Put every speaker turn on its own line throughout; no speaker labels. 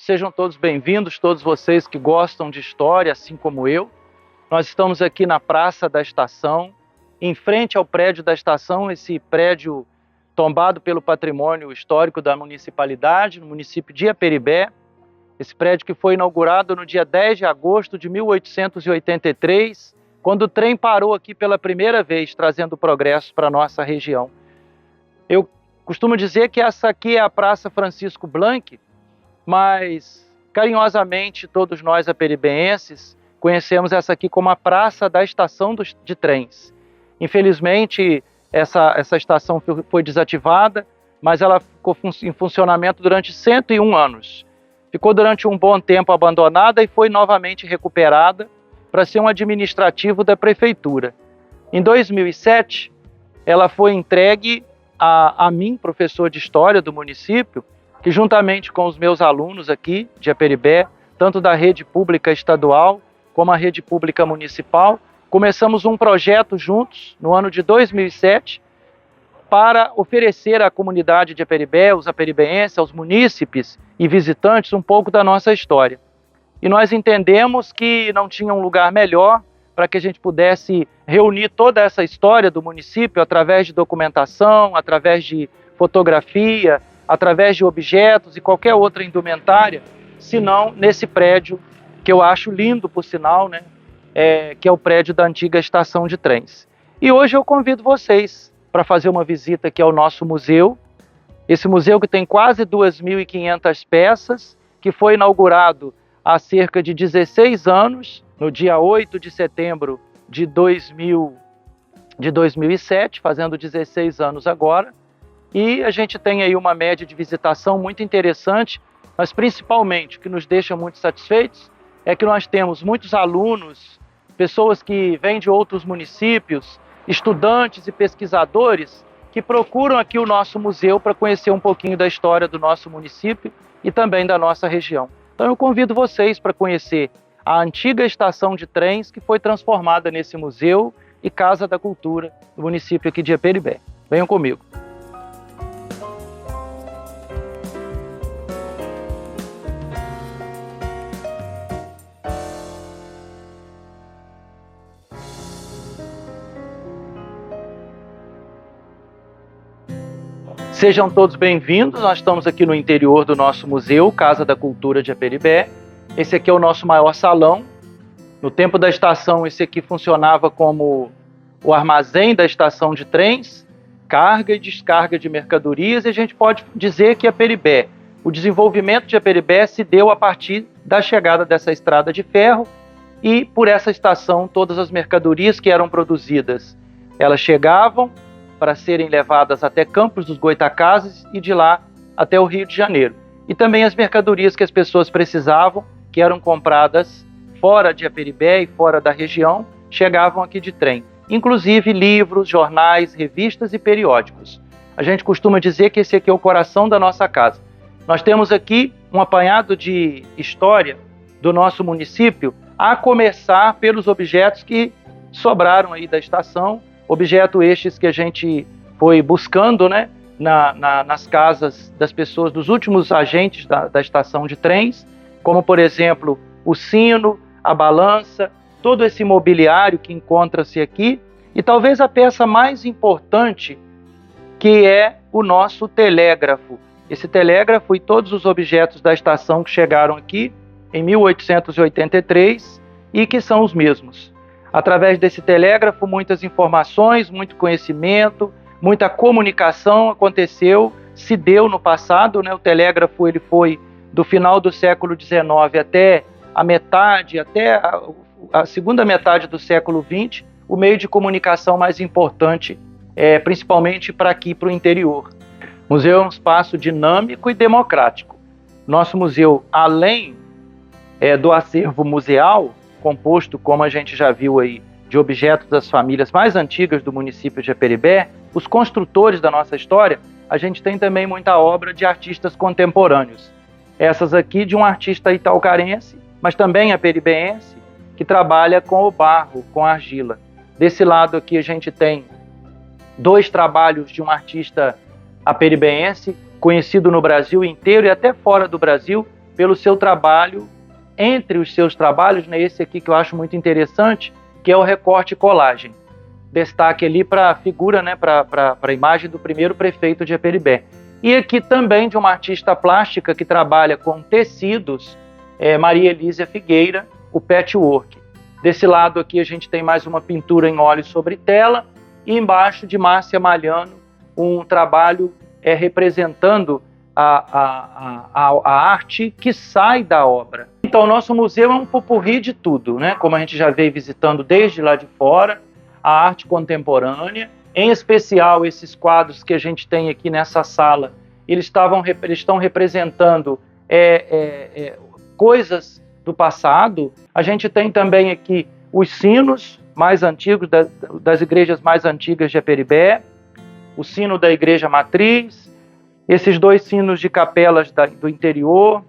sejam todos bem-vindos, todos vocês que gostam de história, assim como eu. Nós estamos aqui na Praça da Estação, em frente ao prédio da estação, esse prédio tombado pelo patrimônio histórico da municipalidade, no município de Aperibé. Esse prédio que foi inaugurado no dia 10 de agosto de 1883, quando o trem parou aqui pela primeira vez, trazendo progresso para a nossa região. Eu costumo dizer que essa aqui é a Praça Francisco Blanc, mas carinhosamente todos nós aperibenses conhecemos essa aqui como a Praça da Estação de Trens. Infelizmente, essa estação foi desativada, mas ela ficou em funcionamento durante 101 anos. Ficou durante um bom tempo abandonada e foi novamente recuperada para ser um administrativo da prefeitura. Em 2007, ela foi entregue a mim, professor de História do município, que juntamente com os meus alunos aqui de Aperibé, tanto da rede pública estadual como a rede pública municipal, começamos um projeto juntos no ano de 2007 para oferecer à comunidade de Aperibé, aos aperibenses, aos munícipes e visitantes um pouco da nossa história. E nós entendemos que não tinha um lugar melhor para que a gente pudesse reunir toda essa história do município através de documentação, através de fotografia, através de objetos e qualquer outra indumentária, senão nesse prédio, que eu acho lindo, por sinal, né? Que é o prédio da antiga estação de trens. E hoje eu convido vocês para fazer uma visita aqui ao nosso museu, esse museu que tem quase 2.500 peças, que foi inaugurado há cerca de 16 anos, no dia 8 de setembro de 2007, fazendo 16 anos agora, e a gente tem aí uma média de visitação muito interessante, mas principalmente o que nos deixa muito satisfeitos é que nós temos muitos alunos, pessoas que vêm de outros municípios, estudantes e pesquisadores que procuram aqui o nosso museu para conhecer um pouquinho da história do nosso município e também da nossa região. Então eu convido vocês para conhecer a antiga estação de trens que foi transformada nesse museu e Casa da Cultura do município aqui de Aperibé. Venham comigo. Sejam todos bem-vindos, nós estamos aqui no interior do nosso museu, Casa da Cultura de Aperibé. Esse aqui é o nosso maior salão. No tempo da estação, esse aqui funcionava como o armazém da estação de trens, carga e descarga de mercadorias, e a gente pode dizer que Aperibé, o desenvolvimento de Aperibé se deu a partir da chegada dessa estrada de ferro, e por essa estação todas as mercadorias que eram produzidas, elas chegavam para serem levadas até Campos dos Goytacazes e de lá até o Rio de Janeiro. E também as mercadorias que as pessoas precisavam, que eram compradas fora de Aperibé e fora da região, chegavam aqui de trem. Inclusive livros, jornais, revistas e periódicos. A gente costuma dizer que esse aqui é o coração da nossa casa. Nós temos aqui um apanhado de história do nosso município, a começar pelos objetos que sobraram aí da estação, objetos estes que a gente foi buscando, né, nas casas das pessoas, dos últimos agentes da estação de trens, como, por exemplo, o sino, a balança, todo esse mobiliário que encontra-se aqui, e talvez a peça mais importante, que é o nosso telégrafo. Esse telégrafo e todos os objetos da estação que chegaram aqui em 1883 e que são os mesmos. Através desse telégrafo, muitas informações, muito conhecimento, muita comunicação aconteceu, se deu no passado, né? O telégrafo ele foi do final do século XIX até a segunda metade do século XX, o meio de comunicação mais importante, principalmente para aqui, para o interior. O museu é um espaço dinâmico e democrático. Nosso museu, além do acervo museal, composto, como a gente já viu aí, de objetos das famílias mais antigas do município de Aperibé, os construtores da nossa história, a gente tem também muita obra de artistas contemporâneos. Essas aqui de um artista italcarense, mas também aperibense, que trabalha com o barro, com a argila. Desse lado aqui a gente tem 2 trabalhos de um artista aperibense, conhecido no Brasil inteiro e até fora do Brasil, pelo seu trabalho, entre os seus trabalhos, né, esse aqui que eu acho muito interessante, que é o recorte e colagem. Destaque ali para a figura, né, para a imagem do primeiro prefeito de Aperibé. E aqui também de uma artista plástica que trabalha com tecidos, Maria Elísia Figueira, o patchwork. Desse lado aqui a gente tem mais uma pintura em óleo sobre tela, e embaixo de Márcia Malhano, um trabalho representando a arte que sai da obra. Então, o nosso museu é um popurrí de tudo, né? Como a gente já veio visitando desde lá de fora, a arte contemporânea, em especial esses quadros que a gente tem aqui nessa sala, eles estão representando coisas do passado. A gente tem também aqui os sinos mais antigos, das igrejas mais antigas de Aperibé, o sino da igreja matriz, esses dois sinos de capelas do interior,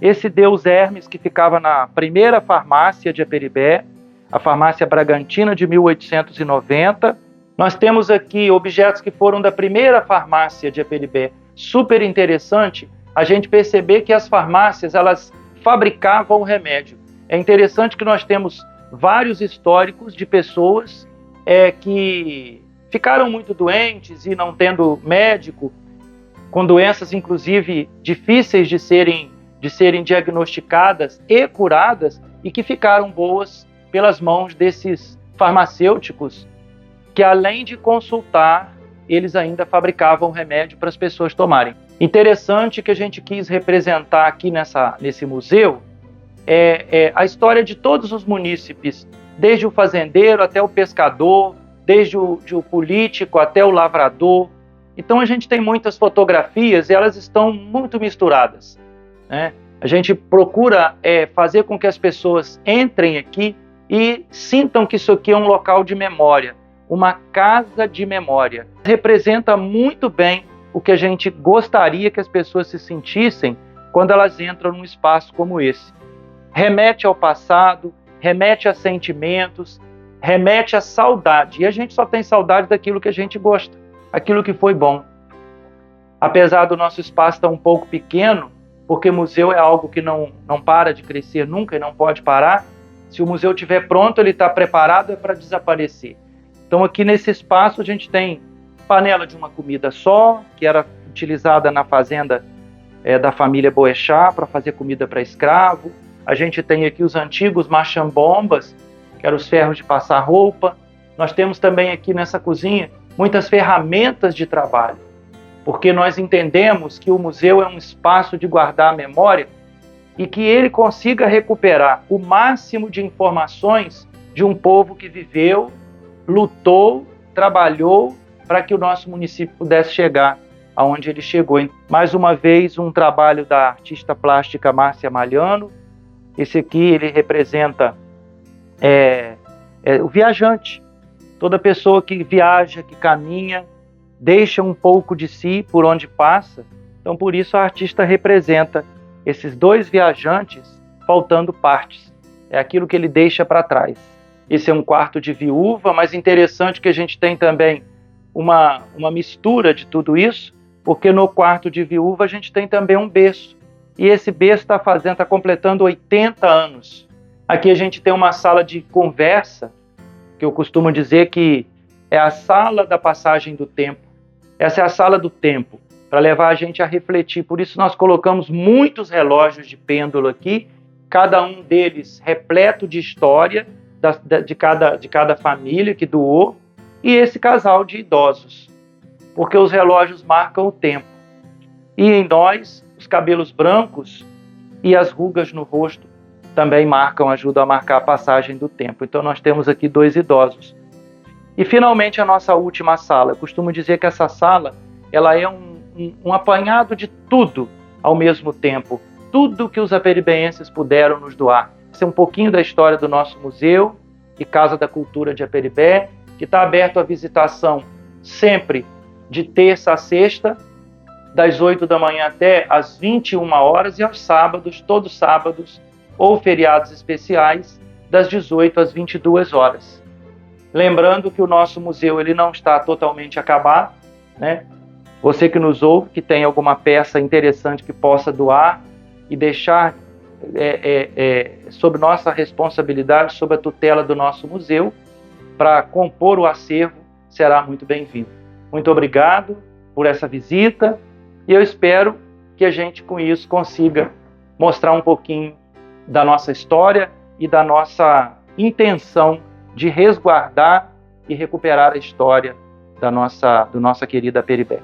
esse Deus Hermes que ficava na primeira farmácia de Aperibé, a farmácia Bragantina de 1890. Nós temos aqui objetos que foram da primeira farmácia de Aperibé. Super interessante a gente perceber que as farmácias, elas fabricavam o remédio. É interessante que nós temos vários históricos de pessoas que ficaram muito doentes e não tendo médico, com doenças inclusive difíceis de serem diagnosticadas e curadas, e que ficaram boas pelas mãos desses farmacêuticos que, além de consultar, eles ainda fabricavam remédio para as pessoas tomarem. Interessante que a gente quis representar aqui nesse museu a história de todos os munícipes, desde o fazendeiro até o pescador, desde o político até o lavrador. Então a gente tem muitas fotografias e elas estão muito misturadas, né? A gente procura fazer com que as pessoas entrem aqui e sintam que isso aqui é um local de memória, uma casa de memória. Representa muito bem o que a gente gostaria que as pessoas se sentissem quando elas entram num espaço como esse. Remete ao passado, remete a sentimentos, remete à saudade. E a gente só tem saudade daquilo que a gente gosta, aquilo que foi bom. Apesar do nosso espaço estar um pouco pequeno, porque museu é algo que não para de crescer nunca e não pode parar, se o museu estiver pronto, ele está preparado para desaparecer. Então aqui nesse espaço a gente tem panela de uma comida só, que era utilizada na fazenda da família Boechat para fazer comida para escravo. A gente tem aqui os antigos machambombas, que eram os ferros de passar roupa. Nós temos também aqui nessa cozinha muitas ferramentas de trabalho, porque nós entendemos que o museu é um espaço de guardar a memória e que ele consiga recuperar o máximo de informações de um povo que viveu, lutou, trabalhou para que o nosso município pudesse chegar aonde ele chegou. Mais uma vez, um trabalho da artista plástica Márcia Malhano. Esse aqui ele representa o viajante, toda pessoa que viaja, que caminha, deixa um pouco de si por onde passa. Então, por isso, a artista representa esses dois viajantes faltando partes. É aquilo que ele deixa para trás. Esse é um quarto de viúva, mas interessante que a gente tem também uma mistura de tudo isso, porque no quarto de viúva a gente tem também um berço. E esse berço está completando 80 anos. Aqui a gente tem uma sala de conversa, que eu costumo dizer que é a sala da passagem do tempo. Essa é a sala do tempo, para levar a gente a refletir. Por isso nós colocamos muitos relógios de pêndulo aqui, cada um deles repleto de história de cada família que doou, e esse casal de idosos, porque os relógios marcam o tempo. E em nós, os cabelos brancos e as rugas no rosto também ajudam a marcar a passagem do tempo. Então nós temos aqui dois idosos. E finalmente a nossa última sala. Eu costumo dizer que essa sala ela é um apanhado de tudo ao mesmo tempo. Tudo que os aperibéenses puderam nos doar. Esse é um pouquinho da história do nosso museu e Casa da Cultura de Aperibé, que está aberto à visitação sempre de terça a sexta, das 8 da manhã até às 21 horas, e aos sábados, todos sábados, ou feriados especiais, das 18 às 22 horas. Lembrando que o nosso museu ele não está totalmente acabado, né? Você que nos ouve, que tem alguma peça interessante que possa doar, e deixar sob nossa responsabilidade, sob a tutela do nosso museu, para compor o acervo, será muito bem-vindo. Muito obrigado por essa visita e eu espero que a gente, com isso, consiga mostrar um pouquinho da nossa história e da nossa intenção de resguardar e recuperar a história da nossa querida Peribé.